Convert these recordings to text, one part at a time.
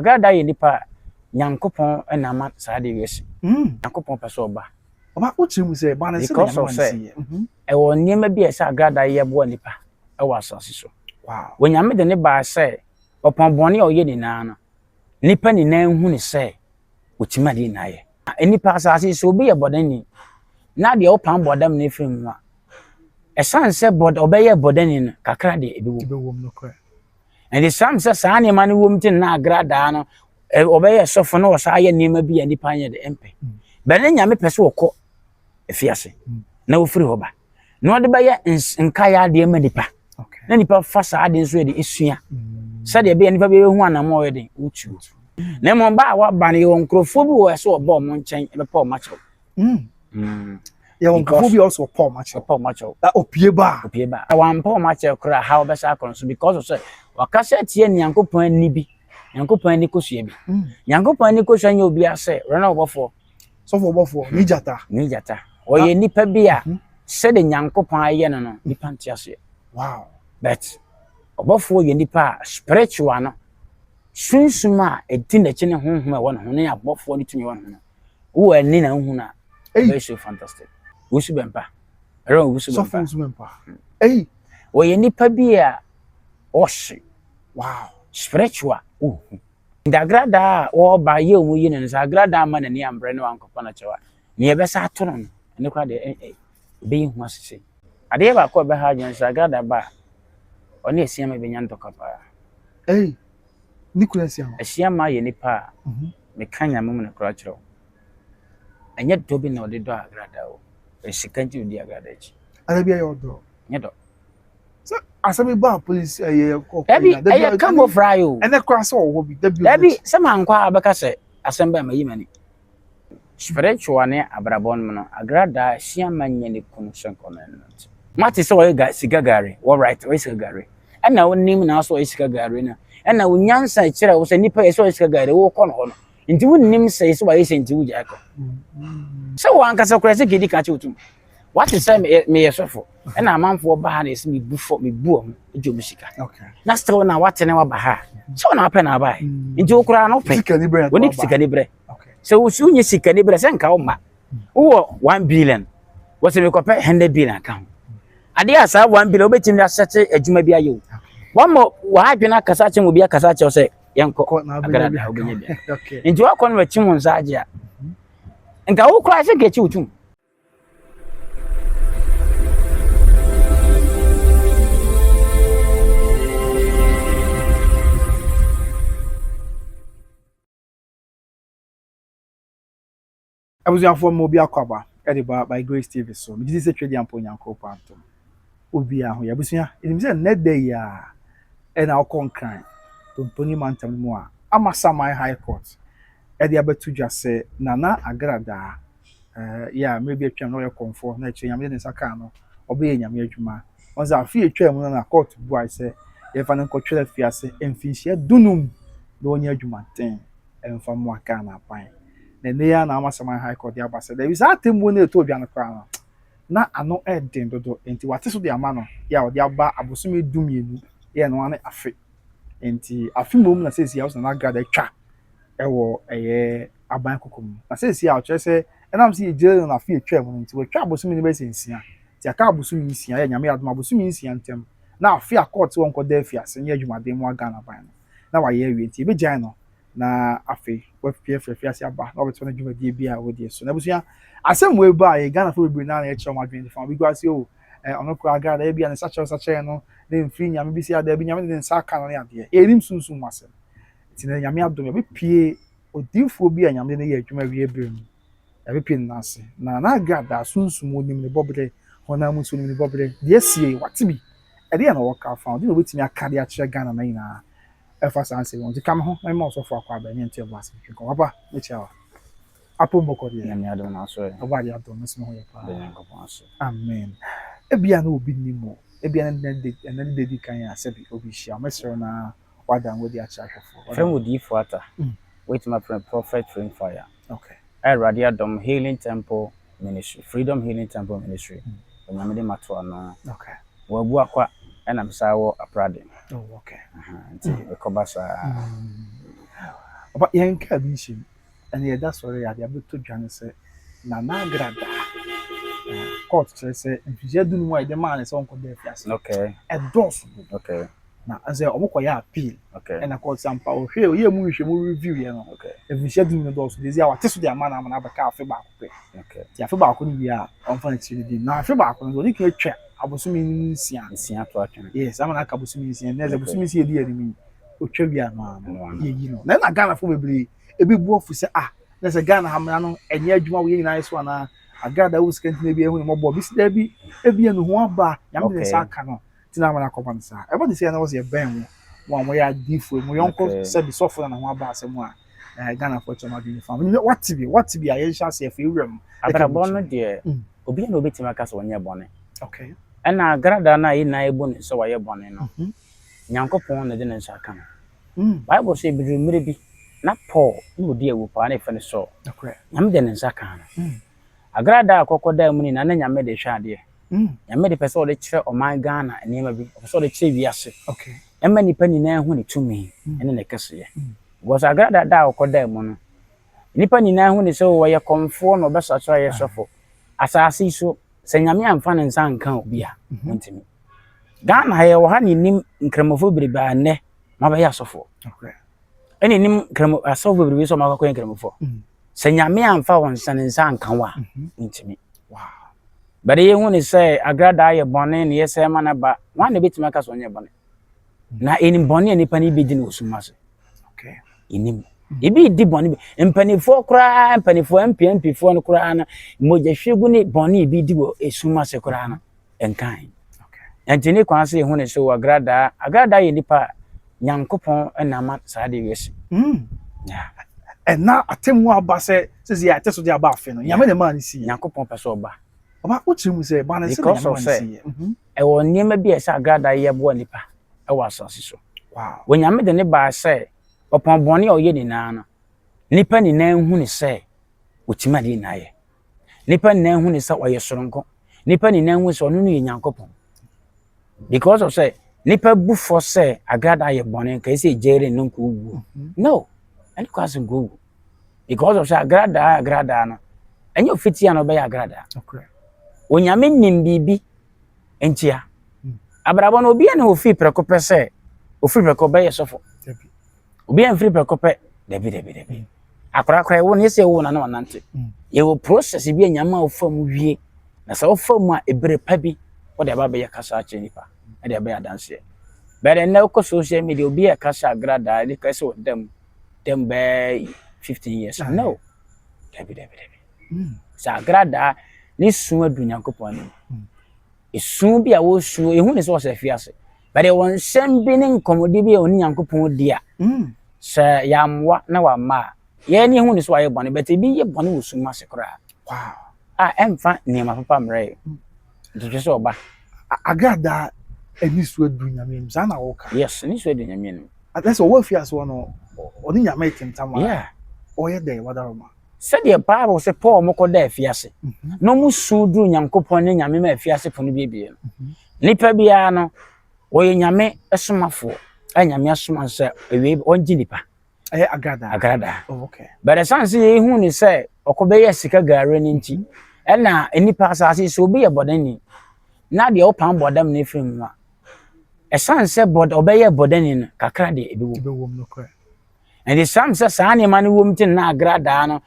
agrada ye nipa Nyankopon na ma saa de wesi Nyankopon pese oba uchi mu say ba na se na see e wo niema bi e se agrada ye bo nipa e wo asase so wow when Nyame de ne ba se opon bone o ye ni na no nipa ni na hu ni se otima de na ye nipa asase so obi ye bodani na de opam bodam na efim a esan se bod obeye bodani no kakra de ebewom no kra and the sam se saa ne ma ne wom tin na agrada no obeye sofo no sa ye niema bi nipa anye de empe be ne Nyame pese wokọ efiase na ofiri hoba na ode be ye nka ya de ma nipa na nipa fa saa de nso de esua sa de be nipa be hu anam o ye de utu na mo ba wa ba ne nkrofo bi wo so obo mo nchen be pa o macho ya nkrofo bi also pa macho that opie ba wan pa o macho kra how be sa kon so because of say wakasa tie Nyankopon ni bi Nyankopon ni kosua bi Nyankopon ni kosua nya obi ase rena obofo ni jata oye nipa bi a se de Nyankopon aye no nipa ntiase wow but obofo ye nipa spiritual no sunsuma edi na chine honhom e wona ho na abofo ni tumi wona wo ani na hu na very so fantastic wusu bempa ero wusu bempa oye nipa bi a oshi wow spiritual ndagrada o ba ye omu yi ne sagrada ma na ni ambre ne wankopa na chewa ni ebe sa atoro no ne kwa de be hu asese ade ba ko be ha jen sagrada ba oni esia ma be nya ntoka pa ni kula esia ma ye nipa me kanya mum na kra chiro anya dobi na ode do agrada o esikanti odi agrada chi ada bia yo do nya do asabi ba police Ebi come of rayo. And the cross all be Debi some ankwa abeka se asemba mayimani. Spiritual ne abrabon mo no agrada hia manye ne kunu senko na nti. Mati se wo ga sigagare, wo right, wo sigagare. Ana wonim na so wo sigagare na. Ana wonyansa kire wo se nipa ye so wo sigagare wo kɔ no ho no. Nti wonim se so wo ye senti wo gya ko. Se wo ankasa kura se gedi ka che otum. What is me yesofo e na amanfo ba ha na esi me bu ejo musika na still na what ne wa ba ha so na apɛ na ba nti okura no pɛ woni sikani bre so usu nyi sikani bre se nka wo ma wo 1 billion wo se me kopɛ 100 billion account ade asa 1 billion obetim na sete adwuma bi ayo one mo wa adwena kasa che mo bi akasa che se yenko agrada obenya bia nti wa kɔ no wachi mo nsa agye a nka wo kura se gechi utum I was for Mobia Kwaba, Ediba by Grace TV. So, this is a trade ampo yanko panto. Ubia, who yabusia, it is a net day ya, and I'll conquer. Tony Mantam Moa. I'm a Samai High Court. Edia Betu just say, Nana Agrada. Maybe a channel comfort, nature, I'm in Sakano, obeying Yamajuma. Once I fear chairman on a court, boy, say, if an uncle Fiase, and fish yet dunum, don't yajuma ten, and from Wakana pine. Nene na amasama high court ya basa there is atembo na eto obiano kra na ano eden dodo enti wate so de ama no ya ode aba abosome dumienu ye no ane afe enti afe mom na sesi house na gada twa ewo aban kokom na sesi a che se enam se je na afe twa mu enti we twa abosome ni be sensia ti aka abosome nsia ya nyame adoma abosome nsia ntem na afe a court won ko da afia se nya adwumaden mu aga na ban na wa ye awie enti be gyan no na afi we pf ase aba na obeto na djuma die bia wo die so na busua asem we ba ye Ghana for be na e che ma dwen fa because o ono kra aga da bia na sache no na mfiri nyame bi si ada bi nyame ne nsa ka no ya de erim sunsun masem ti na nyame adom be pie odifo bi a nyame ne ye adwuma wie brem ya be pie na ase na aga da sunsun onim ne bobre hona mu sunum ne bobre de sie watibi e de na wo ka fa de no betimi akade a che Ghana na ina Efasa anse won ti kam ho na ma so fo akwa ba ni ente blast ko papa me chawa apo moko de na mi adom na so oba de adom mesmo ho ye pa ko paso amen ebia na obi ni mo ebia na de di kan ya sebi obi shia mesro na wada ngodi a cha hwefo friend would if water wait my friend prophet friend fire okay Radia Adom Healing Temple Ministry Freedom Healing Temple Ministry onyamede mato no okay wabu akwa enam sawo aprade oh okay nti ekobasa But yanka bi shim. And yeah, that's what I have to Johnny say. Na grada. Court say if you do no the man is uncle there fias. Okay. A dos. Okay. Na as omokoya appeal. Okay. And a court sampa o hwe ye mu review ye no. Okay. If you do no dos dey say what so the man am na baka afi baako pe. Okay. Ti afi baako ni bia on fa ti di. Na afi baako no ni ka twa abosumi nsia. Nsia to atwe. Yes, am na ka abosumi nsia. Na abosumi nsia di ani o twa bia no. Ye yi no. Na Ghana fo bebre ebi bu ofu se na se Ghana hamra no enye adwuma wo ye nyina so na agrada wo skant na bi ehu ni mobo bi sida bi ebia no ho aba yam de sa aka no tina amana kopa nsa e body say na wo se ben wo mo ya difo mo yonko se bi sofo na ho aba asem a Ghana for chama bi fam what be aye sha se fe wram abrabon no de obi na obi tima ka so onye bone okay e na agrada na yi na ebu ni so waye bone no nyankopon na de ne nsa aka no bible say bi mmere bi na Paul no di ewu pa na efe ne so okay nyam de ne nsa aka no agrada akokoda mu ni na nyame de hwa de nyame de pese o de kire oman Ghana enema bi o pese o de kire wiase okay emma nipa nyina hu ne tumi ene ne kese because agrada da akokoda mu no nipa nyina hu ne so wo ye komfo no be so ye sofo asase so se nyame amfa ne nsa nka obi a ntimi Ghana ye wo ha ni nim nkramofo biriba ne ma be ya sofo okay ene nim nkramo asofo biribi so ma akwa nkramofo se nyame amfa won nsa nka wa ntimi wow but ye hu ne say agrada ye bone ne ye say mana ba wan ne betima ka so nye bone na enim bone nipa ni bi di no sumase okay enim ibi di bone mpanifo kura mpanifo MPFo no kura na moja hwegu ne bone bi di bo esumase kura na enkan okay entini kwan se hu ne so agrada ye nipa nyankopon enama sa de wesi yeah and na atemu aba se ya ateso de aba afi no nyame ne man si nyankopon peso oba oba uchimu se ba na se nyame man si e wo niema bi esa agrada ye bo nipa e wa asase so wow wo nyame de ne ba se opon bone o ye ni na no nipa ni na hu ne se otima de na ye nipa ni na hu ne se o ye soronko nipa ni na hu se onu no ye nyankopon because of say nipa bu for say agrada ye bone ka se jere no ko wu no and kwase go because of say agrada no enyo fitia no be ya agrada okay onyame nim bibi entia abrabo no obi ene ofi preko pese ofi preko be ye sofo obi en free preko pe debi akora wo ne se wo na nante ye wo process bi anyama ofam wie na sa ofam a ebere pa bi wo de ba be ye kasa a chenipa e de be ya dance but na ko social media obi e kasa agrada de kasa wo dem be 15 years no debi sa agrada ni su adu nyankopon ni esu bi a wo su ehu ne so se fiase but e won sem bi ne nkomodi bi a oni nyankopon dia se yamwa na wa ma ye ni ehu ne so aye bone but bi ye bone wo su ma se kra wow emfa ni ma papa mre dije so ba agrada eni su adu nyame mza na wo ka yes ni su adu nyame ni atese wo fiase wo no oni nyame itimtama yeah oye de wadaroma said the Bible say Paul moko da afiase no mu su duru nyankopon ne nyame ma afiase pono bibie nipa bia no oye nyame esomafo anyame asoma se ewe onji nipa agrada oh okay but the sense ye hu ni say okobe ye sika gare ni nti na nipa asase so obi ye bodani na de opan bodam na efrim no a sense bod obeye bodani no kakra de ebewo no kra and the sense sa na ma no wom tin na agrada no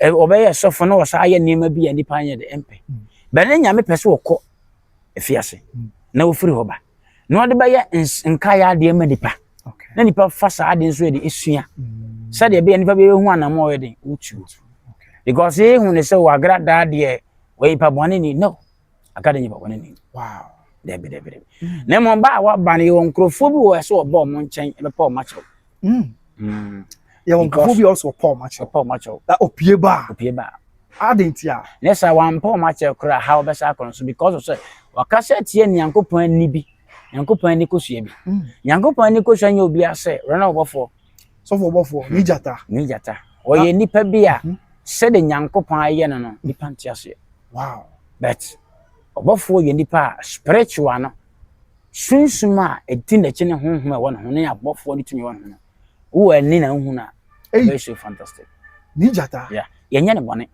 obeye sofo no sa aye niema bi ya nipa anye de empe but na nyame pese wokọ efiase na ofiri hoba no de beye nka ya de ma nipa okay na nipa fasa ade nso de esua sa de be nipa be hu anamo we de uchu okay because he hu ne se wa agrada de we pa bone ni no akade ni pa bone ni wow de na mo ba wa ba ne won krofo bi wo se obo mo nchen e be pa o macho ya won krofo bi also Paul macho that opie ba adentia nessa one Paul macho kra how be sa kon so because of say wakase tie nyankopon ani bi nyankopon ani kosua bi nyankopon ani kosua nya obi ase rena obofo so for obofo ni jata oye nipa bi a se de nyankopon aye no nipa ntiase wow but obofo ye nipa spiritual no sunsuma edi na chine honhom e won ho na abofo ni tumi won ho wo ani na hu na Very so fantastic. Ni jata. Yeah. Yenye ne bone.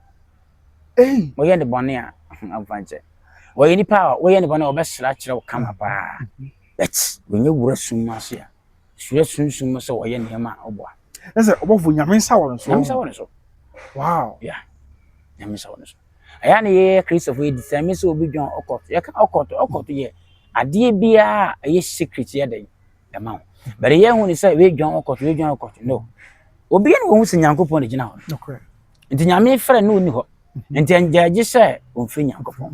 Hey. Wo ye ne bone a amfanche. Wo ye nipa wo ye ne bone obesra kire wo kama pa. Bet when you were soon masia. Sure soon so wo ye ne ma oboa. Na say obofo nyame nsa won so. Nyame sa won so. Wow. Yeah. Nyame sa won so. Aya ne ye Christopher ye disame so obi dwan okot. Ye ka okot ye ade bia ye secret ye den. Ema. But ye hu ni say we dwan okot. No. Obi ne wo hu se Nyankopon ne gina ho. Okay. Nti nyame frɛ no ni hɔ. Nti anjaje sɛ onfiri Nyankopon.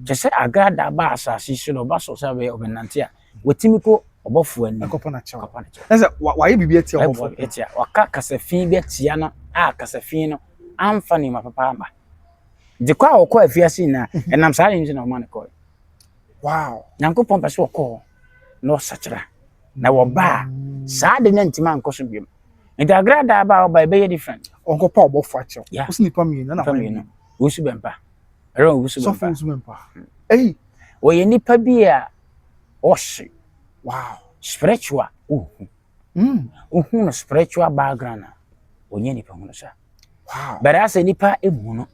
Kyese agrada ba asase so no ba so sɛ we obenante a wotimi ko obɔfo ani. Akɔpɔ na kyɛw. Na sɛ wa ye bibia tia obɔfo. Etia waka kasafin bi tia no a kasafin no amfa ni mapapa amba. De kwa okɔ afiase na enam saa ni na ɔma ne kɔ. Wow. Nyankopon pɛ sɛ ɔkɔ na ɔsakyera. Na wo ba saa de na ntima nkɔ so biam. Nti agrada ba oba be different. Onko pa obofo akyɛw. Yeah. Wo nipa mi na Family no. Wo su bempa. Ɛrɛ wo su So bempa. so bempa. Hey. Wo ye nipa bi a ɔhye. Wow. Spiritual. No spiritual background. Onye nipa hu no sa. Wow. But as a nipa emu no.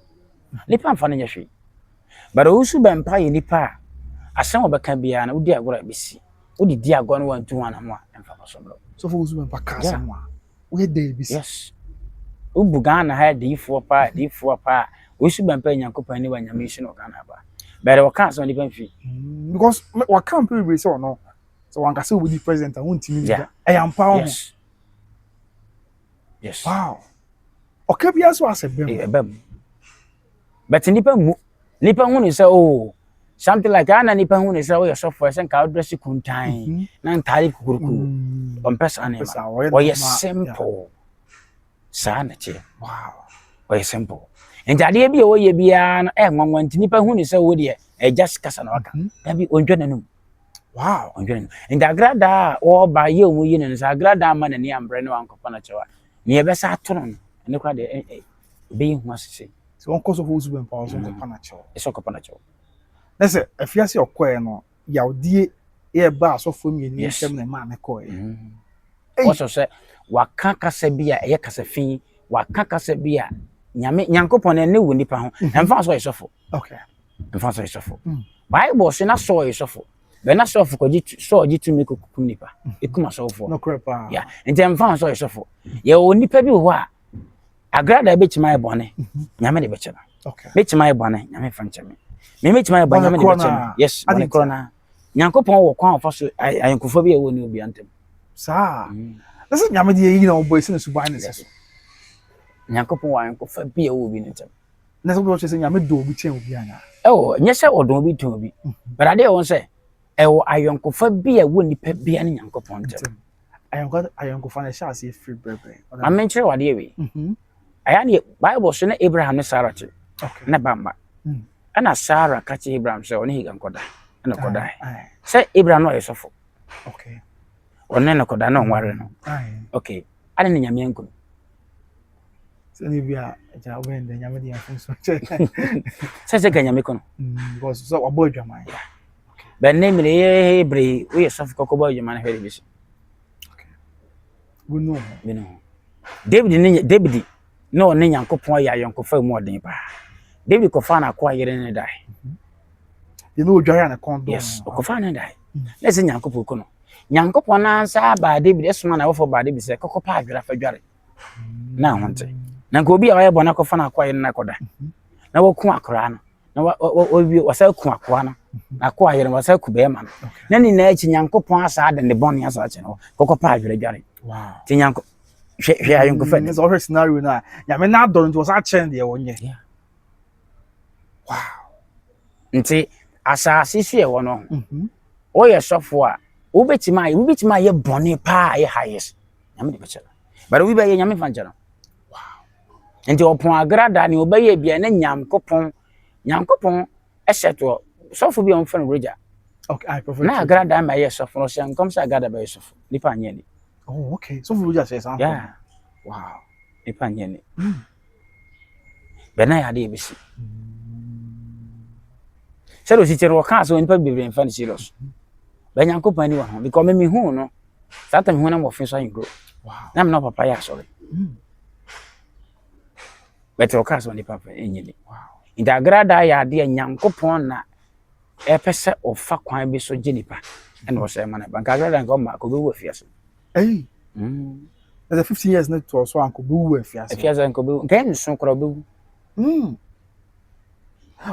Nipa mfa no nyehwe. But wo su bempa ye nipa asɛm obɛka bia na wodi agora besi. Wodi di agora no wantu wana mo a mfa so bro. So wo su bempa ka asɛm a. We dey bisi. Yes. Ubuga na ha difo pa. Wo su bempa Nyankopɔn ni wanyame shi no kana ba. But wo kan so nipa mfi. Because wa camp we say no. So one can say we the president and wontimi Yeah. I am power. Yes. Wow. Okay, bia so asebem. Ebem. But nipa hu ni say oh something like ana nipa hu ni say oh your for say ka dress kuntan na ntare kukuruku. On person na ma. Oh yes simple. Sa na che. Wow. Oh yes simple. Ntade bia oh ye bia no nwanwan ti nipa hu ni say oh de just kasa na waka. Da bi ondwa nanum. Wow. Ondwa. Nda agrada o ba ye omu yi ne sa agrada ma na ni ambre no ankɔpa na chewa. Ni ebesa atono no. Ne kwa de be hu asese. So onko so wo su bempa so onko na kyɛw. Eso kɔpa na chewa. Na sɛ afiase ɔkɔɛ no yawdie ye ba asɔfo mi ni nsɛm na ma me kɔɛ. Also say waka kasa bi a ɛyɛ kasafin waka kasa bi a nyame Nyankopɔn ne wo nipa ho ɛmfa so yɛsɔfo. Okay. Ɛmfa so yɛsɔfo. Bible say na so yɛsɔfo. Be na sɔfo kɔji so ɔji tumi kokum nipa. Ekuma sɔfo. No crepa. Yeah. Nti ɛmfa so yɛsɔfo. Ye o nipa bi ho a agrada be chima ebone nyame de be chema. Okay. Be chima ebone nyame fa ncheme. Me chima ebone nyame de be chema. Yes, bone corona. Nyankopɔn wo kwan fa so ayenkofo bi e wo ni obi antem. Saa. Na sɛ nyame de yi na obo esi na suban ne so. Nyankopɔn wa ayenkofo bi e wo obi antem. Na sɛ wo sɛ nyame do obi chen obi ana. Nye sɛ odon obi tun obi. But ade won sɛ wo ayenkofo bi e wo nipa bi an Nyankopɔn antem. Ayenkofo na sha ase free brebe. Amenkyere wade we. Aya ne Bible so na Abraham ne Sarah che. Okay. Na bamba. Ana Sarah ka che Abraham sɛ ɔne higa nkoda. Na koda. Sɛ Abraham no yɛsɔfo. Okay. Ɔne na koda na ɔnware no. Okay. Ade ne nyame nkunu. Sɛ ne bia ja when the nyame de afun so che. Sɛ ganyame kono. Because so wabo adwaman. But name le Hebre we yɛsɔfo kokɔbɔ adwaman hwɛ bi. Okay. We know. David no ne Nyankopɔn ya Nyankopɔn mu ɔden pa. David kofa na akwa yere ne dai. You know dware na kondo. Yes, kofa na dai. Na sɛ Nyankopɔn ko no. Nyankopɔn na ansa ba David esoma na wofo ba David sɛ kokɔpa adwara fa dware. Na honte. Na nka obi a ɔyɛ bɔ na kofa na akwa yere na koda. Na waku akora no. Na obi wasa ku akwa no. Na akwa yere wasa ku be ma no. Na ni na achi Nyankopɔn asa ade ne bɔne asa achi no. Kokɔpa adwara dware. Wow. Ti Nyankopɔn hwɛ ayenkofo ne so scenario na nyame na adɔ nto sa kyɛn de wonye. Yeah. Wow. Nti asase so ye wo no. O ye sɔfo a wo betima ye bɔne pa ye highest. Nyame de bekyɛ. But we be ye nyame fa nkyɛ no. Wow. Nti opon agrada ne obeye bia na Nyankopɔn ɛhyɛ to sɔfo bi on fa no Roger. Okay, I prefer. Na agrada ma ye sɔfo no hyɛ nkom sɛ agrada ba ye sɔfo. Nipa anya ni. Oh, okay. So for just say something. Yeah. Wow. Nipa anya ni. Be na ya de be si. Sɛ do si tere wo ka so nipa bebre mfa no serious. Be Nyankopɔn ani wa ho because me hu no. Satan hu na mo fin so ayin grow. Wow. Na me no papa ya sorry. But o cast on the papa enyini. Wow. Nti agrada ya ade Nyankopɔn na epese ofa kwan bi so genipa. And was a man bank agrada nko ma ko be wo fiase. Hey. There's a 15 years net to so uncle boo if ya. Fiase nko be nka nso kro be.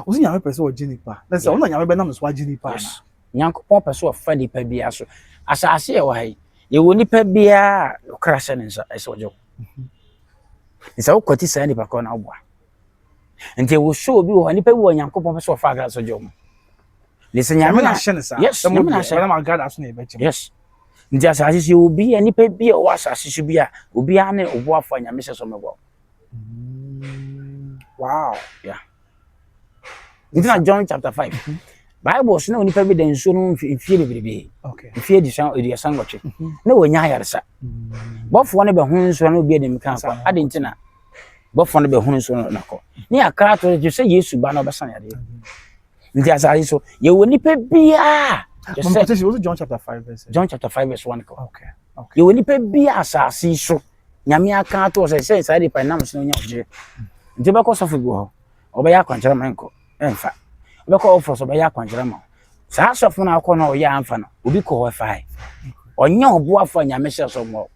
Osi nyame pese o genipa. Na se ona nyame be nam so a genipa na. Nyankopɔn pese ofa nipa bi aso. Asase e wo hai. Ye wo nipa bia okra se ne nsa ese ojo. Nsa wo kwati sa nipa ko na oboa. Nti wo show bi wo nipa bi wo Nyankopɔn pese ofa agra so jo mo. Listen, nyame na hye ne sa. Yes, nyame na hye. Na ma God aso na e be chim. Yes. Nti asase si obi nipa bi o asase so bi a obi ane oboafo nyame se so mebo. Wow. Yeah. It's John chapter 5. Bible so na onipa bi den so no mfie bebrebe. Okay. Mfie di san goche. Na wonya yaresa. Bofo ne be hu so na obi dem kan kwa. Ade ntina. Bofo ne be hu so na ko. Ni akra to je se Yesu ba na obesan yade. Nti asase so ye wonipa bia. Just was John chapter 5 verse. John chapter 5 verse 1 ko. Okay. Okay. Ye wonipa bia asase so. Nyame aka to se side pa nam so nya oje. Nti be ko sofo bi ho. Obeya akwankyere manko. Emfa. Beko ofo so be ya kwankyere ma. Sa sofo na akọ na o ya amfa no. Obi ko ho fa. Onya oboafo nyame hye so mo.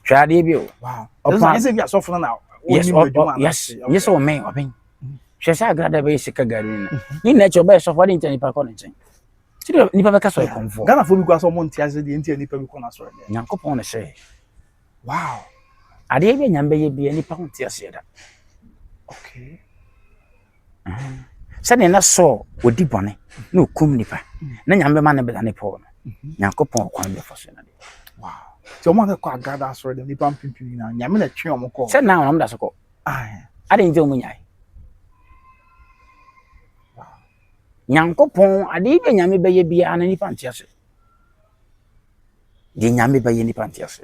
Twade bi o. Wow. Opa ese bi asofo na. Yes, yes o men oben. Hwe sa agrada be sika gari na. Ni na che oba sofo de ntani pa ko no nchen. Ti nipa be ka so konfo. Ghana fo bi kwa so mo ntiase de enti nipa bi ko na so de. Nyankopon na hye. Wow. Ade bi nyambe ye bi nipa ho ntiase da. Okay. Sane na so odi bone na okum nipa na nyambe ma na bela ne po no Nyankopon kwan be foso na de. Wow. So mo na kwa agrada so de nipa mpimpini na nyame na twe omo ko. Se na ono da so ko. Ade nje omu nyai. Wow. Nyankopon ade bi nyame be ye bia na nipa ntiase. Di nyame be ye nipa ntiase.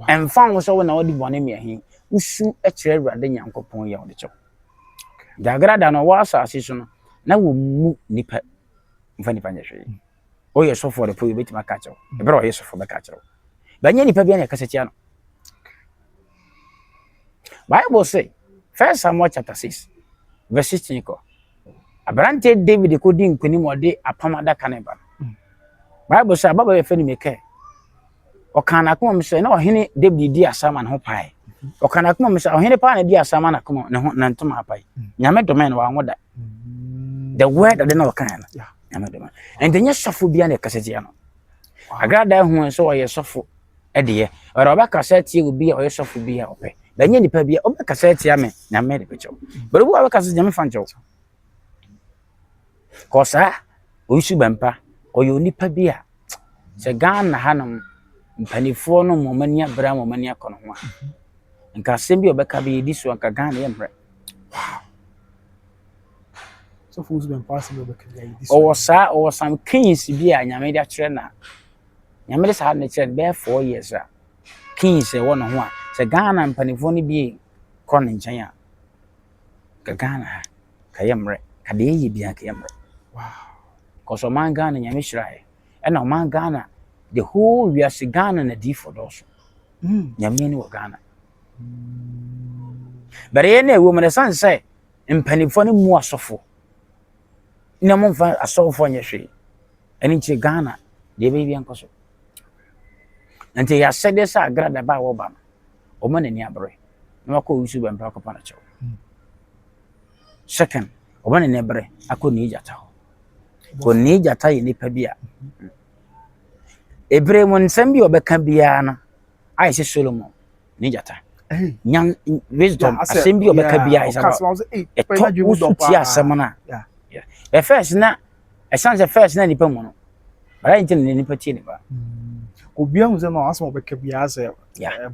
Enfan wo so na odi bone me ahin. Usu ekire Awurade Nyankopon ya ode cho. Dagrada no wa asase so no na wo mu nipa mfa nipa nyehwe. O ye so for the pro beti maka cho. E bro ye so for beka cho. Ba nya nipa bia na kasetia no. Bible say First Samuel chapter 6 verse 16 ko. Abrante David ko di nkonim ode apamada kaneba. Bible say ababa ye fani meke. O kana ko mo say na ohene David di asama ho pae. O kana kuma misa ohene pa na di asama na kuma ne ho na ntoma apai nyame domain wa ngoda the word that na wakana yeah nyame domain and then sofo bia na kaseti no agrada hu so oye sofo e de ye ora ba kaseti obi oye sofo bia ope da nya nipa bia oba kaseti ame nyame de pecho but wo ba kaseti nyame fancho kosa oyisu bampa oye nipa bia se Ghana hanum mpanifo no momania bra momania kono ho nka sembi obeka be di so nka Ghana yemre. Wow. So fools been possible obeka be di so. Or some kings bi a nyame dia kire na. Nyame de sa na kire be 4 years a. Kings e wono ho a. Se Ghana mpanifo no bi kon nchen a. Ka Ghana ka yemre. Ka de yi bia ka yemre. Wow. Cause man Ghana nyame hirae. E na man Ghana the whole we are Ghana na di for those. Nyame ni wo Ghana. But ye na wo me san say mpanifo ne mu asofo ina mo fa asofo nye hwe eni nche Ghana de be bia nkoso nti ya sede sa agrada ba wo ba o ma nani abre na mako wusu ba mpa kopa na chew second o ma nani abre akoni jata ho ko ni jata ye nipa bia ebre mo nsem bi obeka bia na ai se Solomon ni jata nyang wisdom asembi obeka bia isa ba usuti asemana yeah the first na essence first na nipa mu no right nti na nipa tie ne ba obi ahu se no asem obeka bia se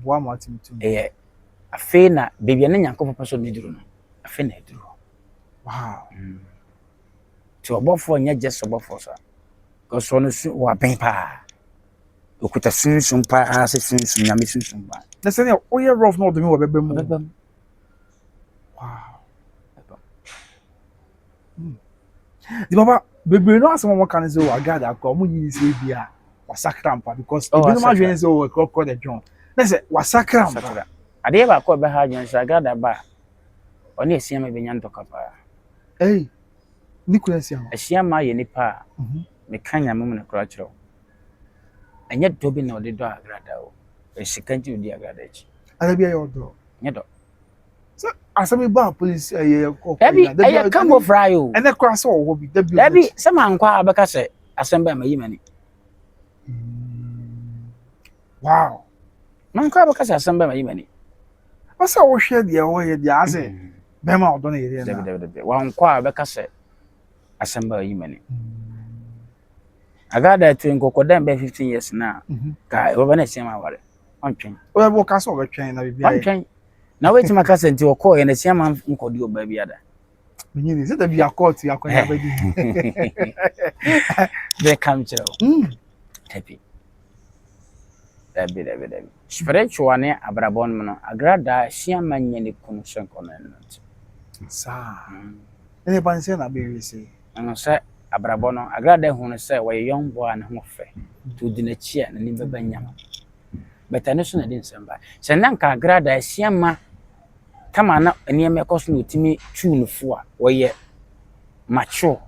boa ma timtum afi na bebia na Nyankopɔn paso ni duru no afi na duru wow ti obofo nya just obofo sa ko so no su wa ben pa okuta sunsun pa ase sunsun nyame sunsun ba na se ne o ye rough no de me wo bebe mu wow di baba bebe no asem mo kan se o agada ko mo yin se bia wasakrampa because Oh, ebi no ma wasakra. hwene se o krokro the John na se wasakrampa Ade ba ko be ha adwen so agrada ba oni esia ma benya ntoka pa eh ni kura sia ho esia ma ye nipa me kanya mum na kura kyerɛw enye do bi na ode do agrada o esika nti odi agrada chi ala bia yo do nye do so asemi ba police ko dabi eye kambo fry o ene kura se wo bi dabi se man kwa abeka se asemba ma yimani wow man kwa abeka se asemba ma yimani asa wo hwe de wo ye de ase be ma odo na yere na dabi wan kwa abeka se asemba ma yimani agada tu nkokodan be 15 years na ka wo bana esia ma ware ontwen o bo ka so go twen na bibia ontwen na wait ma ka se nti okọ ye na esia ma nkodi oba bia da menyini se da bia court ya kwanya badi they come to happy dabi spiritual ne abrabon mu no agrada sia manye ne kunu senko na no sa ene ban se na be wi se no se abrabon no agrada hu no se we young boy na ho fe to di na chia na nimba banyama betane so na din samba se nanka agrada sia ma kama na eniyeme koso no timi tunfo a we macho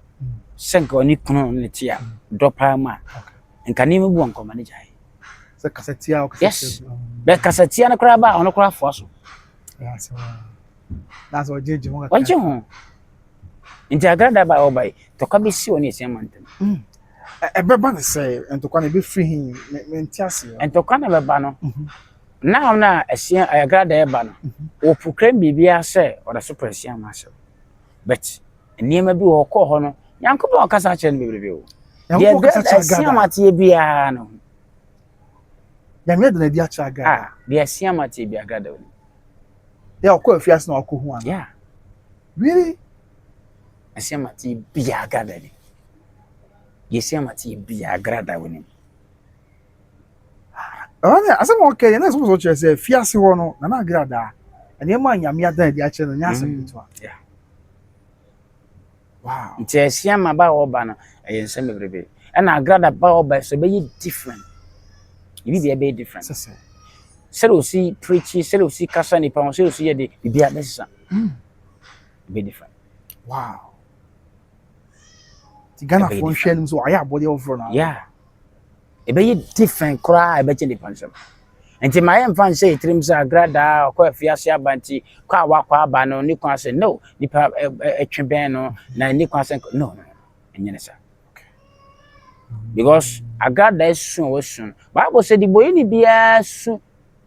senka oni kunu ne tia dopa ma nka ni mebu ankoma ne jai se kasetia o yes be kasatia na kura ba ono kura fo so yes that's what jeje mo wanche ho nti agrada ba obai to ka be si oni ese mantam be ba ne say entokwa na be free hin me ntiase ento ka na be ba no na ese agrada e ba no o program bibia se o da super ese ma se but eniyema bi wo ko ho no yankobo kasa che no bebrebe o yankobo kasa che ese amatie bia no ya me de na dia cha agrada de ese amatie bia agrada oni ya okọ afias na okọ hu ana yeah really ese amatie bia agrada ni ese amatie bia agrada oni asem okay na so che say fiase ho no na agrada ene ma nyame adan dia che no nya asem to yeah wow nti ese ama ba oba no ensem bebrebe na agrada ba oba so be different ibi be different sese Serosi preachy, serosi kasa ni pa, serosi ye de bibia besisa. Be different. Wow. Ti Ghana phone share nim so aya body of na. Yeah. E be different kra e be change pansem. Enti my em fan say trim say agrada kwa fiase abanti kwa wakwa aba no ni kwa say no nipa etweben no na ni kwa say no enye ne sa. Because agrada is soon was soon. Bible said the boy ni bia soon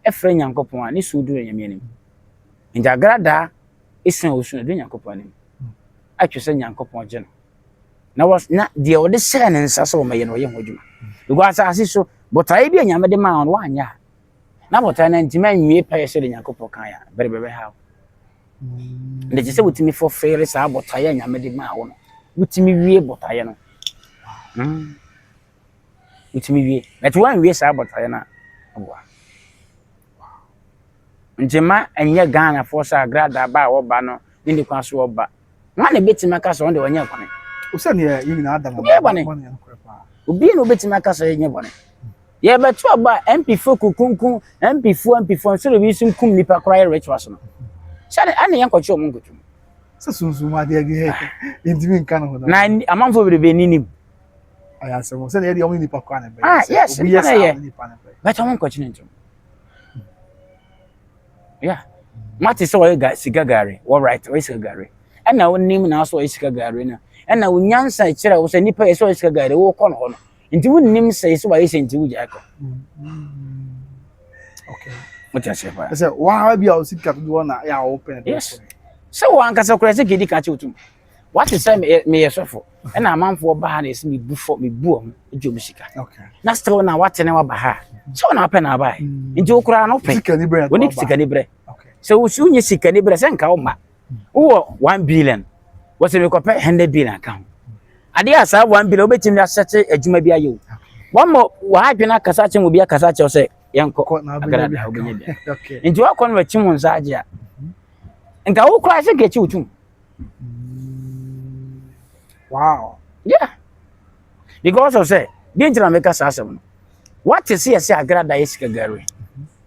efre nyankopon ani so duru nyame anim nja agrada esun osun duru nyankopon anim atwese nyankopon je no na was na de o de se ne nsa so maye no ye hodwuma because asase so botae bi nyame de ma on wa anya na botae na ntima nwie pa ye se de nyankopon kan ya berebebe ha ne je se wutimi for fere sa botae nyame de ma wo no wutimi wie botae no wutimi wie but wan wie sa botae na owa njema enye Ghana force agrada ba oba no ndi kwa so oba na betima ka so onde onye kwane o se ne yi na adam obi no betima ka so enye bone ye betu oba MP4 kukunkun MP4 so bi sim kum nipa kra ritual so no sha ane yan kwachi omun kutu se sunsun ma de ge ndimi nka no na amanfo berebe ninim aya se mo se ne de omun nipa kra na be yes obi yes nipa na be but omun kwachi ntum yeah mati so we ga siga gare all right we siga gare na wonim na so we siga gare na na wonyansa kire wo se nipa so we siga gare wo kɔ no ho no nti wonim se so we senti wo ja ko okay mutia se fa se wa bia o siga do na ya open yes se wo ankasa kura se gedi ka che otum what is say me yesofo na amanfo ba ha na esi me bu o ejo sika okay na still na what ne wa ba ha so na open na ba nti wo kura no pe sika ni bre woni sika ni bre okay so wo su nye sika ni bre se nka wo ma wo 1 billion wo se me ko pe 100 billion account ade asa 1 billion obetimi asete adwuma bi ayo wo mo wa adwena kasa che mo bi akasa che se yenko agrada obenya bia okay nti wa ko no wachi mo nsa age a nka wo kura se gechi utum wow yeah because of say danger make us asem What is here say agrada isika gari.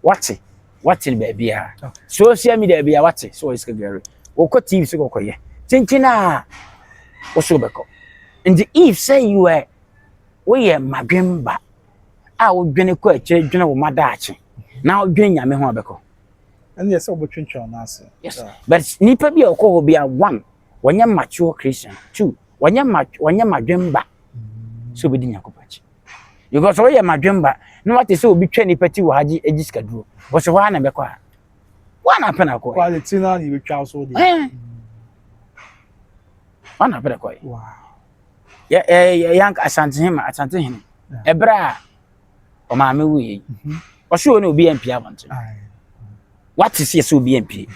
What in baby ya. Social media be what so isika gari. Oko TV so ko ye. Tintina wo so beko. And if say you were we madwemba a wo dwene ko akire dwene wo madaache. Na wo dwene nyame ho beko. And yes, obotwentwa na ase. Yes. But nipa bi okọ obi a one, wanya mature Christian. Two, wanya madwemba. So be di nyakopachi. Because we madwemba, no what is so obi twa nipa ti wo haji ejiska duro. Wo se wa na be kwa. Wa na pena ko. Quality na ni betwa so dey. Wa na pena ko. Wow. Yank asante him. Ebra o ma me wi. O so no obi empia bonte. What is yes obi empia.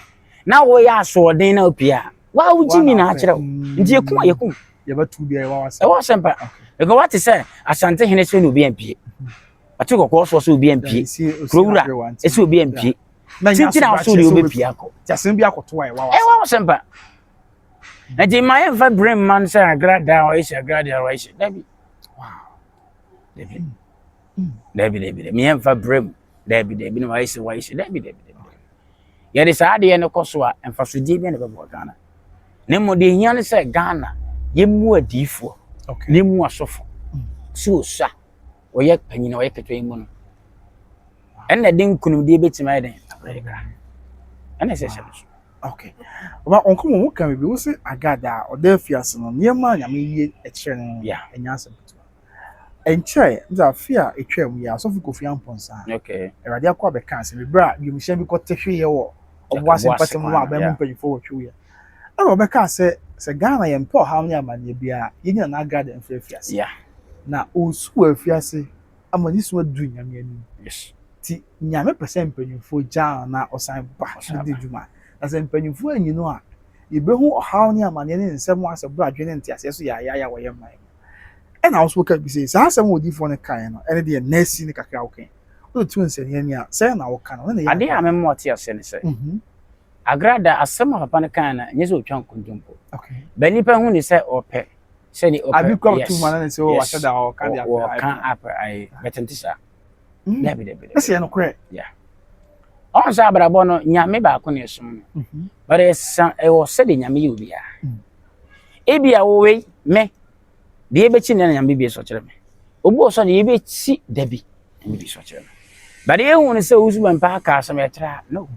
Na wo ya so den na opia. Wa wo jimi na akere wo. Nti yekum. Ye ba tu bia wa wasa. E wa sempa. Because what is say asante hene so no obi empia. Ati ko so obi empia. Krowura e so obi empia. Tinti na so obi pia ko. Jasem bia ko to wa wasa. E wa sempa. Na je my ever bring man say agrada or is agrada or is. Dabi. Wow. Dabi. Me ever bring. Dabi no why is. Dabi. Ya de sa de no koso a emfasodie bi na be bo Ghana. Na mo de hia ne say Ghana yemu adifo. Okay. Nemu asofo. So sa oye panyina oye ketwa mu no. Ena de nkunu de betima den America. Ena se se. Okay. But onko mo kan bi wo se agada o da fiase no niema nyame ye ekire no enya asem to. Enche nza fia etwa mu ya sofu Kofi Amponsa. Okay. Erade akwa be kan se me bra bi mu hye bi ko tehwe ye wo obo asem patem wa ba mu mpanyifo wo twu ye. Ana obeka se Ghana ye mpo ha nya amane bia ye nyina na agada mfra fiase. Yeah. Na osu afiase amani so adu nyame ani. Yes. Ti nyame pese mpanyifo ja na osan ba de djuma. As a mpanyifo anyi no a yebehu ohaw ne amane ne nsem asebro adwene ntiase so ya wo ye man. And also can be say some would different kind and the nurse in the cacao can. Well, two and say, say now can. I did a memoir to say. Agrada as some of upon a can, yes, will chunk conjumpo. Okay. Benipa who is said or pay. Say it, I become 2 man and so I said, I can't up. I better this. Let's see, no correct. Yeah. On Sabrabono, Yami Baconius. But it's was said in Yamibia. Ebia away, me. The ebechin na nyambe bi so kire me obo so na ebeci dabi nyambe bi so kire me but e hu ne se usu ban pa ka so me tra no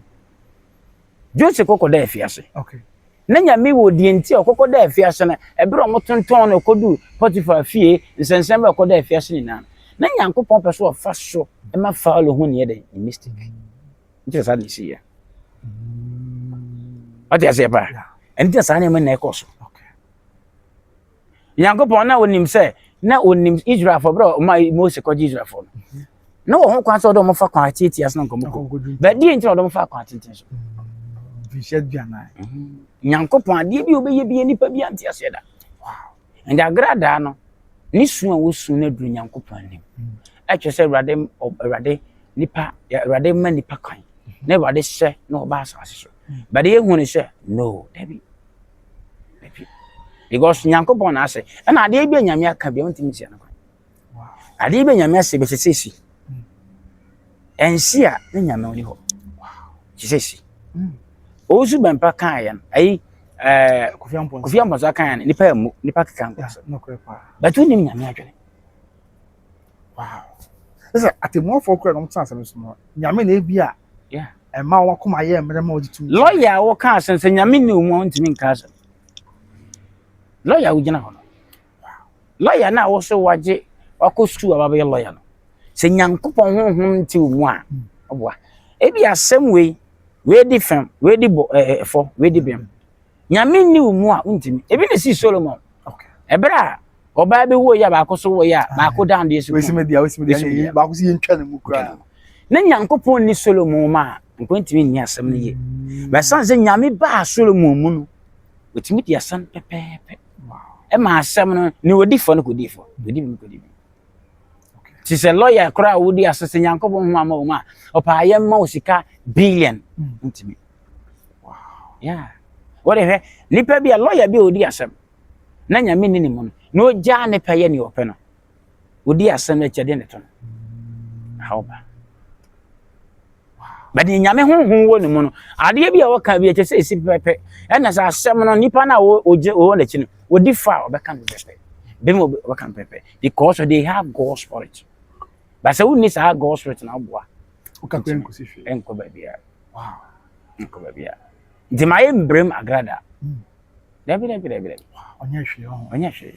Jose kokoda afiase okay na nyambe wo die nti okokoda afiase na ebere omotonton na okodu Potiphar fie nsensem ba okoda afiase ni na nyankopon peso ofa so e ma faalo hu ne ye de mistake nti sa de si ya ati ase pa enti sa na me na ekoso Yankopon na onim se na onim Israel for bro ma Moses ko Israel for no ho kwan so do mo fa kwan ati as na nkomo but die nti do mo fa kwan ati so vi shed biana Yankopon ade bi obeye bi nipa bi anti ase da wow and agrada no ni su a wo su na duru Yankopon nim a twe se Awurade nipa Awurade ma nipa kwan na Awurade hye na oba asase so but ye hu ne hye no dabi because Yankopon na say and ade bi nyame aka bi ontimi sia no wow ade bi nyame ase be sesesi ensia na nyame oni ho wow sesesi ozu bempa kan ya ai Kofi Amponsa kan ya nipa kan no krepa but unim nyame adwene wow ese atemofo kura no tsan asem so no nyame na ebia yeah e ma wa koma ye emre ma ojitu lawyer wo kan sense nyame ni omu ontimi nka asa lawyer ugina hono lawyer na wo so waje wakostu ababa ye lawyer no se Nyankopon honhom nti omu a obwa ebi asem we di fam we di fo we di bem nyame ni omu a untimi ebi ne si Solomon okay ebra oba be wo ya ba ko so wo ya ba ko dan de su we si media ba ko si ntwa ne mu kura na Nyankopon ni Solomon ma nkontimi ni asem ne ye ba san se nyame ba Solomon mu no otimi di asem pepepe e ma asem no ni wodi fo no kodi fo wodi mi kodi mi okay ti se lawyer kra wodi asese Nyankopon hu ama o ma opa ye ma osika billion ntimi wow yeah what if nipa bi a lawyer bi wodi asem na nyame ni mu no ja ne pa ye ni ope no wodi asem na chede ne to how ba but the nyame honhom wo ne mu no ade bia wo ka bia che se esi pepe e na sa asem no nipa na wo na chi no wo difa obeka no pepe be mo obeka no pepe because they have God's spirit but say we need our God's spirit na boa o ka kwen kusi hwe enko ba bia wow enko ba bia ndi ma embrem agrada David onye hwe ho onye hwe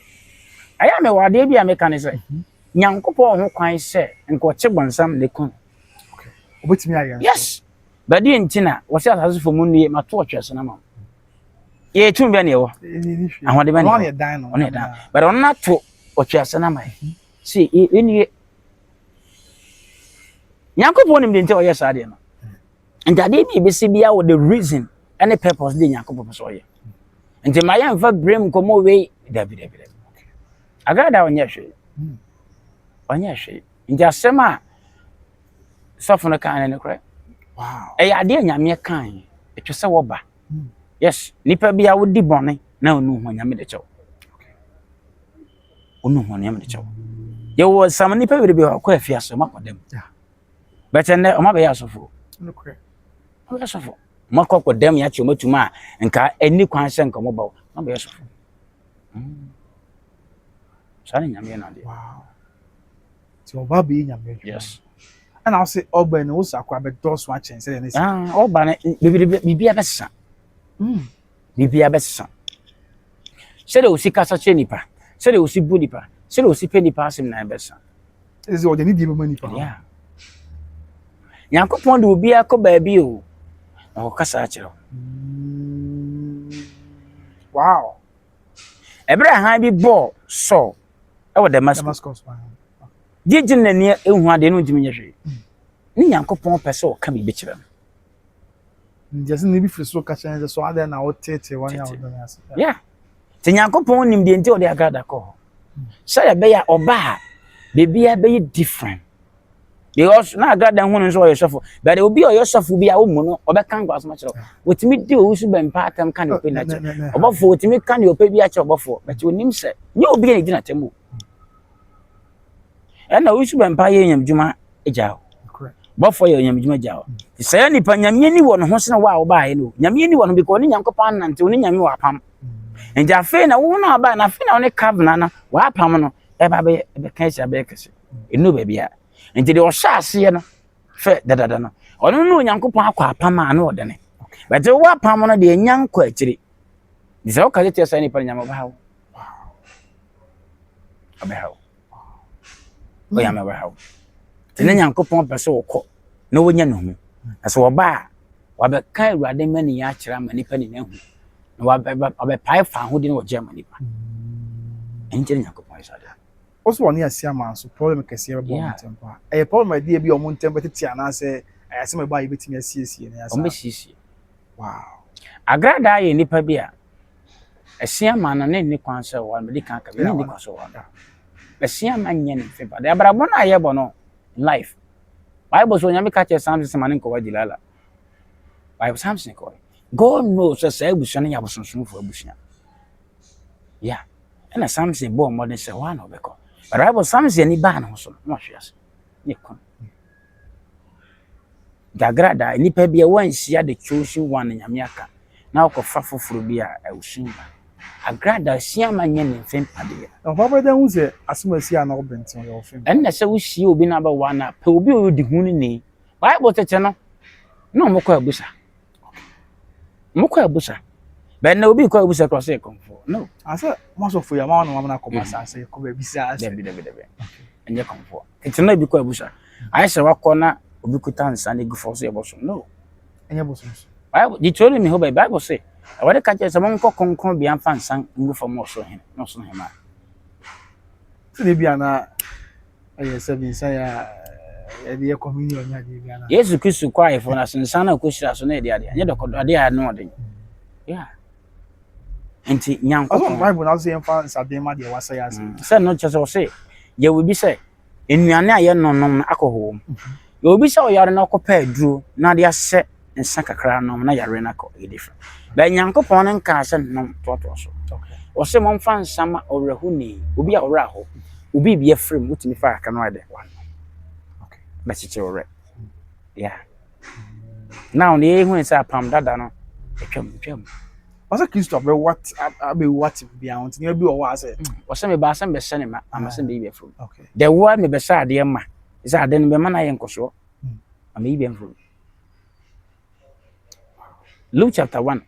aya me wade bia me ka ne se nyankopɔ ho kwan se enko che bonsam ne kun obetimi aye yes but the ntina wo se asase fo mu nie ma to twese na ma ye tum bia ne wo ahode bia ne on dan no on dan but on na to twese na ma see enie nyankopɔ nim de ntia oyɛ saa de no ndade bi be se bia wo the reason any purpose de nyankopɔ so oyɛ nti ma ya mfa brem komo we David agada onye hwe nti asɛm a sɔfo no kan ne korɛ wow ɛyɛ ade nyame kan etwe sɛ wo ba yes nipa bia wo di bɔne na onu ho nyame de kyɛw onu ho nyame de kyɛw ye wo sam nipa bi ko afia so makodem but ne o ma be ya sɔfo no korɛ o ya sɔfo makodem ya kyɛw matuma nka ani kwan sɛ nka mo ba ma be ya sɔfo sane nyame na de wow ti oba be nyame yes and I'll say oba no so akwa be dos wa chen say ne say oba ne bibia besa bibia besa se de osi kasa che nipa se de osi bu nipa se de osi pe nipa asem na besa is o de ni di mama nipa yeah Nyankopɔn de obi akɔ baabi o na o kasa akira wow Abraham bi bɔ so e wo Damascus Jijin na ne ehu ade no ntimi nyehwe ni Nyankopɔn pɛ sɛ o ka bi kyerɛ no just ni bi friso ka chen so ade na o tete one ya o do na ase yeah te Nyankopɔn nim de nti o de agrada kɔ sɛ ya be ya oba bebia be different because na agrada hu no so o yesofo but obi o yesofo bi a wo mu no obɛka ngwa so ma kyerɛ wotimi di o su ben pa atam ka ne ope na kyerɛ obɔfo wotimi ka ne ope bi a kyerɛ obɔfo but onim sɛ nye obi na gina temu na wo su ben pa ye nyamdwuma agya bɔfo ye nyamdwuma agya ti sɛ nipa nyamye ni wɔ no ho sena wa wo ba ye no nyamye ni wɔ no because ni Nyankopɔn nante oni nyame wa pam nja fe na wo na ba na fe na oni kavna na wa pam no e ba be ka sia be kese enu ba bia nti de o sha ase no fe dadada no ono no Nyankopɔn akɔ apam a na o de ne but wa pam no de nyankɔ akiri di sɛ o ka tete sɛ nipa nyama ba hawo abahawo o yama ba hawo tene Nyankopɔn pɛ sɛ o kɔ na wo nya no hu ɛsɛ wo ba wa be ka Awurade mani ya kyerɛ ma nipa ni na hu na wa be pai fa ho di na wo gye ma nipa enje Nyankopɔn isa da also one ya sia man so problem kese e bo tempo e problem idea bi o mo tempo tete ana se ayase me ba ye betimi asiesie na ya sa o me siesie wow agrada ye nipa bi a esia man na ne kwan sɛ wa me di kan ka ne kwan sɛ wa esia man nye ne fe ba de abrabɔ na ye bo no life Bible so nyame ka che Samson man nko wa dilala Bible Samson ko God knows say abusu na ya bosonsonfo abusu yeah na Samson bo mo de say wa na obekɔ but Bible Samson ni ba na so no hwese ne kon dagrada ni pa bia wan sia the chosen one nyame aka na okofa foforo bi a awusun ba agrada sia ma nye ne fem pade o papa da hu se asema sia na obenten yo fem en na sɛ wo sie obi na ba wa na pe obi o di hu ni Bible tete no na mo kɔ abusa but na obi kɔ abusa cross e komfo no asa mo so fo ya ma na kɔ masa ase kɔ ba bisa ase debe enye komfo tete na bi kɔ abusa ayi sɛ wakɔ na obi kuta nsa ne gu for so e boso no enye boso Bible di tori mi ho Bible say awade ka che se mo nkɔ konkon bi amfa nsan ngu for mo so hen no so hen ma se bia na aye se bi nsa ya e de communion nya de bia na Yesu Kristo kwa ifo na nsan na ko shira so na e de ade anye dokodo ade a no de yeah enti Nyankopɔn Bible na so yemfa nsa de ma de wasa ya se no che se o se ye wo bi se enuane a ye nonom na akɔho ye obi se o yare na akɔpa aduro na de asɛ nsa kakra nom na yare na akɔ e different ba Nyankopɔn nka se nom toto so o se mo mfa nsa ma owrahu ni obi a owra ho obi bi afrem utimi fa aka no ade bɛkyekyere yeah now ne hu say apam dada no twam Asa Kristo be what be out near be or was it? wɔsɛ me baasɛm bɛhyɛ ne ma amasɛm bɛyi bɛforo Okay. the word me bɛhyɛ adeɛ ma sɛ ade no bɛma no ayɛ nkɔsoɔ amayi bɛmforo Luke chapter 1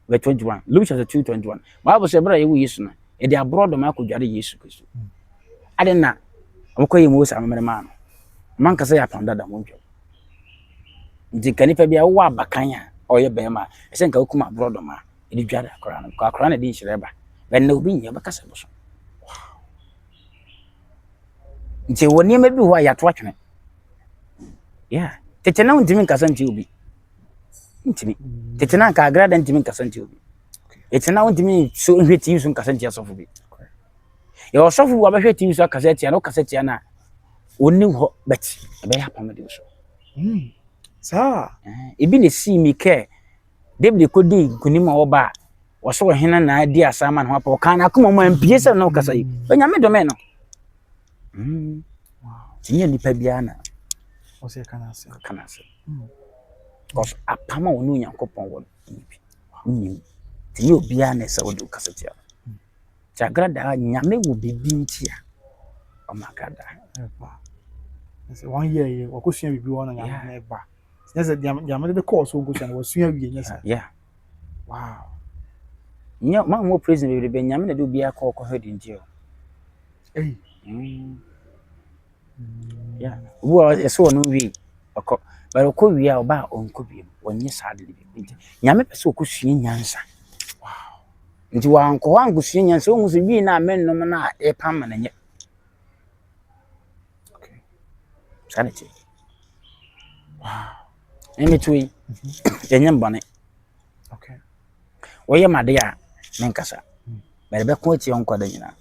verse 21 Luke chapter 2 21 Bible sɛ bɛrɛ yɛwɔ Yesu no ɛde aborɔ dɔm akɔdware Yesu Kristo ade na ɔmokɔ yɛ Mose amemere maa no man ka sɛ yɛ apam dada mo ntwam nti ka nipa bia wowɔ abakan a ɔyɛ bɛrima ɛsɛ nka wokum aborɔ dɔm a ɛde dware akora no akora na de nhyerɛ ba bɛnna obi nyɛ bɛkasa bɔ so nti wɔ nneɛma bi hɔ a yɛato atwene yeah tete na wontimi nkasa nti obi ntimi tete na nka agrada ntimi nkasa nti obi tete na wontimi so nhwɛ TV so nkasa nti asɔfo bi yɛ ɔsɔfo bi abɛhwɛ TV so akasa tia na ɔkasa tia na onim hɔ bɛti ɛbɛyɛ apam de so Sa ebi ne si mi kɛ David kodi nkunim a wɔba wɔso wɔ hena na adi asama na hɔ pa ɔka na akoma mu ampie sɛ na ɔkasa yi onyame dɔmɛ no wow tinya nipa bia na ɔsɛ kana sɛ because apam a wɔn Onyankopɔn wɔ nim tinya obia na sɛ wɔde kasa tia Jagrada nyame wo bibi ntia ɔmakada sɛ 1 year wɔkɔsua bibi wɔ na nyame ba yes nyame de course wo kɔsua wɔsua wie nyɛ yeah wow nya ma mo president be nyame na de obia kɔ hɔ de ntia yeah wo ɛsɛ wɔ no wie ɔkɔ but ɔkɔ wie a ɔba ɔnkɔ bi wɔnyɛ saa de bi nyame pɛ sɛ ɔkɔsua nyansa wow nti wankɔ hɔ ankɔsua nyansa wo sɛ bi na amennom na ɛpam na nyɛ okay sanity wow emi tuyi yenyem bane okay woyɛ made a menkasa bɛre bɛko ati onko da nyina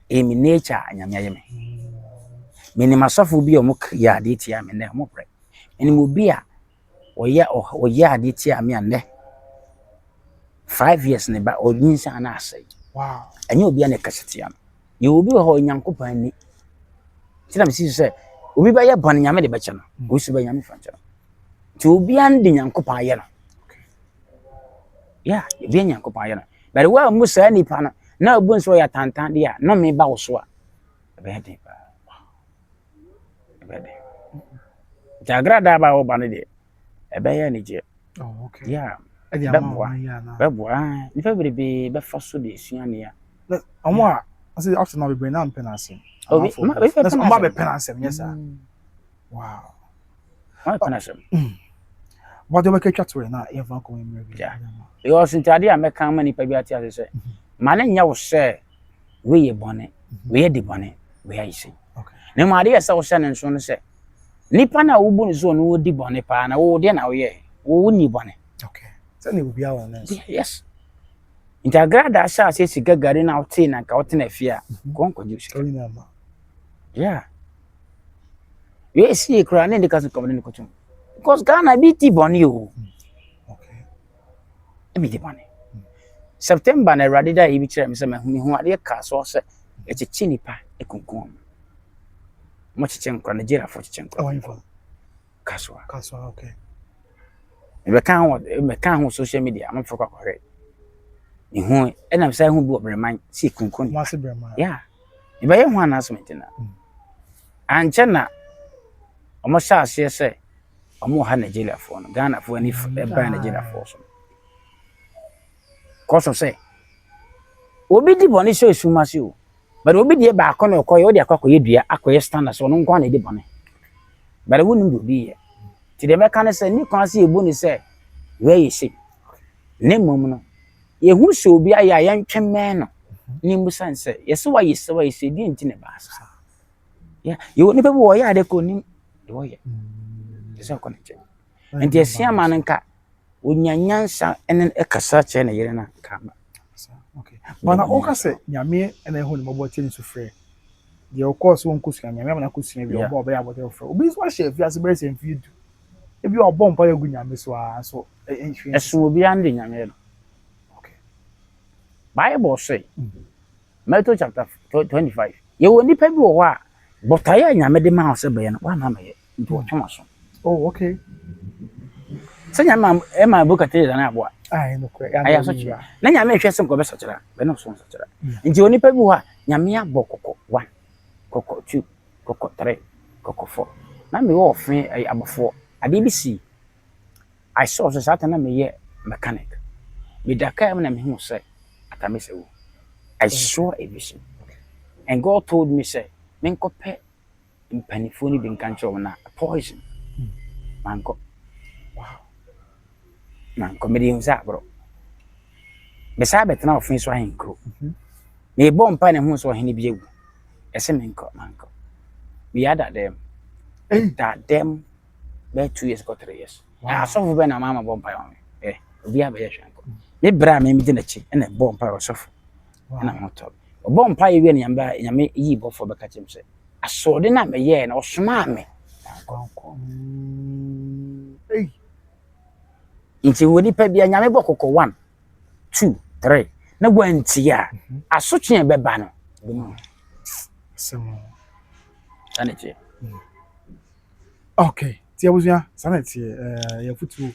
emi nature anyame ayeme meni masafo bi o mo ya ade tia me ne mo pre eni mo bi a oyɛ ade tia me ande 5 years ne ba odinsa na asai wow enye obi a ne kasetia no ye obi ho Nyankopɔn ni tina me sisi sɛ obi ba yɛ bane nyame de bɛkye no wo su ba nyame fa nkyɛ ti obi an de Nyankopɔn ayɛ no yeah obi Nyankopɔn ayɛ no but wa mu saa nipa no na obu nso ya tantan de a no me ba wo so a ɛbɛyɛ den ba ɛbɛyɛ den Jagrada ba wo ba no de ɛbɛyɛ ne gye oh okay yeah bɛboa nipa berebe bɛfa so de suane ya ɔmo a ase after na be na mpɛ na asɛm obi ma be pɛ na asɛm yes sir wow ma pɛ na asɛm what do we catch to na e fa ko mi yeah yo sintade a meka ma nipa bi ate ase sɛ ma ne nya wo sɛ we ye bɔne we ye de bɔne we ya ise okay ne ma de sɛ wo sɛ ne nso no sɛ nipa na wo bu ne so no wo di bɔne pa na wo de na wo ye wo ni bɔne okay sɛ ne obi awo na yes Jagrada sha ase siga gari na wote na ka wote na afia konko ju sika yeah we see kra ne ndika so komne ne kotum because Ghana bi ti bɔne o okay bi ti bɔne September na Awurade da ibi kyerɛ me sɛ mehu ade ka so sɛ ekyechi nipa ekunkun mo kyeche nkra Nigeria fo kyeche nkra kaswa okay me kan ho social media am fo kwakɔhwɛ ihu ɛna sɛ hu bi obreman si ekunkun mo ase breman yeah iba ye hu announcement na anche na omo sha ase sɛ omo ha Nigeria fo no Ghana fo ani ba Nigeria fo so koso say obi di bɔne so esuma se o but obi di ba akɔ na ɔkɔ ye akɔkɔ ye dua akɔye standard so no nko na di bɔne but wo nim do bi ye ti de meka ne sɛ ni kwan se ebu ni sɛ we ye se ne mom no ye hu so obi aya ye ntwemɛ no ni musan sɛ ye se wa ye di nti ne ba sa yeah ye ni pe wo ye ade ko ni de wo ye ye se ko ne che enti asia ma nka onyanyansa enen ekasa che na yere na kama okay bana o ka se nyame ena ehu ni mobo tie ni so frɛ de of course won kusua nyame na kusua bi obo oba ya bote frɛ obi so ahye fi ase bere se mfi du ebi obo mpa ya gu nyame so a so esu obi ande nyame no okay Bible say Matthew chapter 25 ye woni pa bi wo hɔ a botaye nyame de ma ho se be no wa na me nti wɔtwe so Oh, okay. sɛ nyame ɛma bokate da na aboa Ai no kɔ. aya so kye na nyame hwɛ sɛ nkɔbɛ sɔkyera bɛ no so sɔkyera nti onipa bi hɔ a nyame abɔ kɔkɔ 1 kɔkɔ 2 kɔkɔ 3 kɔkɔ 4 na me wɔ ɔfe abɔfoɔ ade bi si I saw so sata na me yɛ mechanic me daka na me hu sɛ atame sɛ wo I saw a vision and God told me say menkɔpɛ mpanifo ni bi nka nkyerɛ wɔn na poison manko manko me di nsa abro me sa betena ofin so ahenkro me bɔ mpa ne hu so ɔhene bi awu ɛsɛ manko we had them that them be 2 years or 3 years asɔfo bɛ na mama bɔ mpa wɔn obi abɛyɛ hwanko me bra me di na chi na bɔ mpa ɔsɔfo na mo tɔ bɔ mpa yɛ wi na nyame yi bɔfo bɛka kyem sɛ asɔde na me yɛ na ɔsoma me nti woni pa bia nyame bɔ kɔkɔ 1 2 3 na gwantia asotwe bɛba no bemu Samo. sanete Okay. Ti abusua sanete ya futu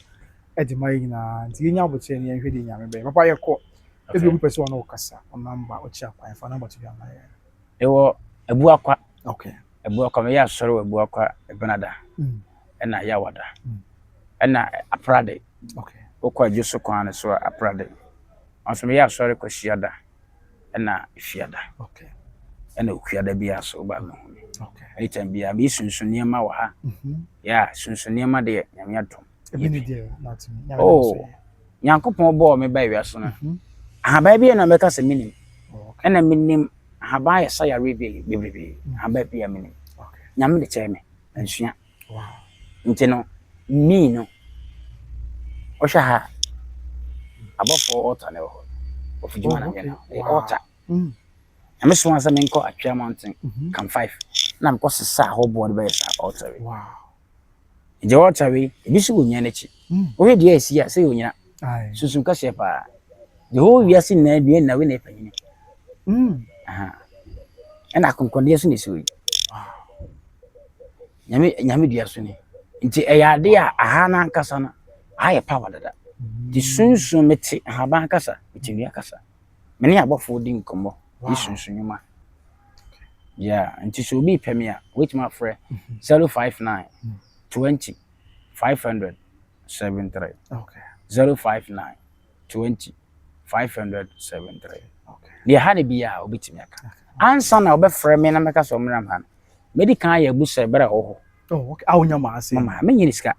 edi mai na nti nya abote ne hwede nyame bɛ. Papa yɛ kɔ. Ebi obi pɛsɛ ɔno kasa. Ɔnamba ɔkyi akwan fa namba to bi ama yɛ. ewo ebu akwa Okay. ebu akwa me ya sɔre ebu akwa ebenada ɛna ya wada ɛna aprade Okay. okɔ adwoso kwan so aprade ɔso me ya sɔre kɔ hyiada ɛna hyiada Okay. ɛna okuada bi aso ba me hu Okay. anytime bia me sunsun niema wɔ ha ya sunsun niema de nyame atom Ebi ni dia not me. oh nyankopɔn bɔ me ba wiase no ahaba bi na meka sɛ minim ɛna minim ahaba yɛ sa yare bi bebrebe ahaba bi ya minim nyame de kyɛ me ansua Wow. nti no mi no ɔhwɛ ha abɔfo altar ne wɔ hɔ ofujuma na me no altar nyame so ansa me nkɔ Atwea Mountain Camp 5 na mekɔ sesa hɔ board bɛyɛ sa altar we Wow. nti altar we ebi so wonya n'akyi wohwɛ deɛ asi a sɛ wonya Ai. susum kɛseɛ paa de ho wiase na dua na we na panyini aha ɛna akonkondeɛ so na esi wo nyame dua so ni nti ɛyɛ ade a aha na nkasa no ayɛ power dada di sunsun mete ahaba kasa metewia kasa me ne abɔfo di nkɔmmɔ di sunsun nyuma yeah nti so obi pɛ me a wait my friend 059 20 500 73 Okay. 059 20 500 73 Okay. deɛ ha ne bia obetimi aka ansa na obɛfrɛ me na meka so mram ha medical ya busa bra ho ho Oh, okay. Awunya ma ase. mama me nyini sika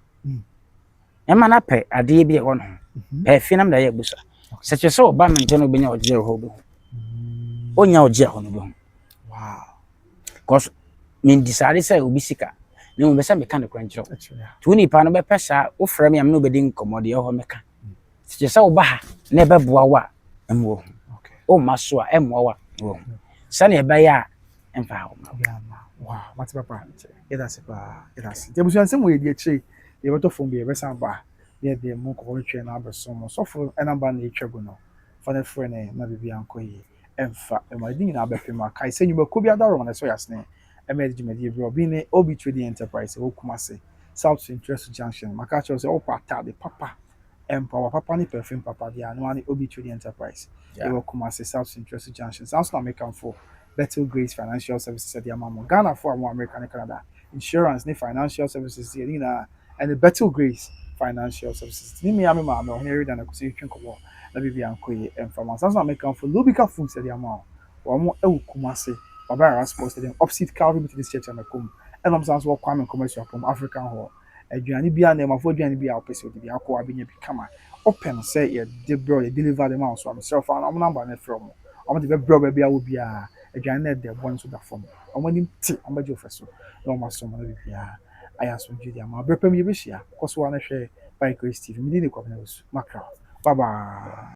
ema na pɛ ade bi e ho no pɛ fi nam da ya busa sɛ kyɛ sɛ oba me nkyɛn obenya ogye ho bi onya ogye ho no bi ho Wow. cause me decide say obi sika na mo be say me ka ne kwankyerɛ to ni pa no be pesa wo frɛ me am no be di nkɔmmɔ de ho meka sɛ kyɛ sɛ oba ha na be boa wa emwo Okay. o maso a emwo wa wo sɛ na be ya emfa ho Wow. Mati papa. Eda se pa. Eda se. Te busuan sem we di akyire. Ye beto fon bi e be san ba. Ne de mu ko hwehwe na abeso mo. So fo enamba na etwago no. For the friend na bibi anko yi. Emfa. E ma di nyina abefe ma kai se nyuma ko bi adaro na so yasne. E ma di medi bi obi ne obi trading enterprise e Kumase. South Interest Junction. Maka cho se o pata de papa. Empower papa ni perfume papa dia no ani obi trading enterprise. E Kumase South Interest Junction. Sounds like American for Better Grace Financial Services at the Amamo. Ghana for America and Canada. Insurance, ni financial services, and the Better Grace Financial Services. Ni me ame mama, when you than a constitution come on. Let me be uncle and from us. American for Lubica Foods at the Amamo. Or more Kumase, Barbara Sports Stadium, opposite Calvary to this church and a cum. And I'm saying what Kwame commercial from African Hall. A Johnny Bia name of Johnny Bia opposite the Aqua being become open, say, yeah, they deliver the mouse. So I'm self found. I'm number from. I'm the bro baby. I will be aduane de bon so da fam omani ti amaje ofeso na o maso ma bia aya so dwudi ama brepam ye behia koso wa na hwe by Grace TV mi di ne kwabena usu makra bye bye.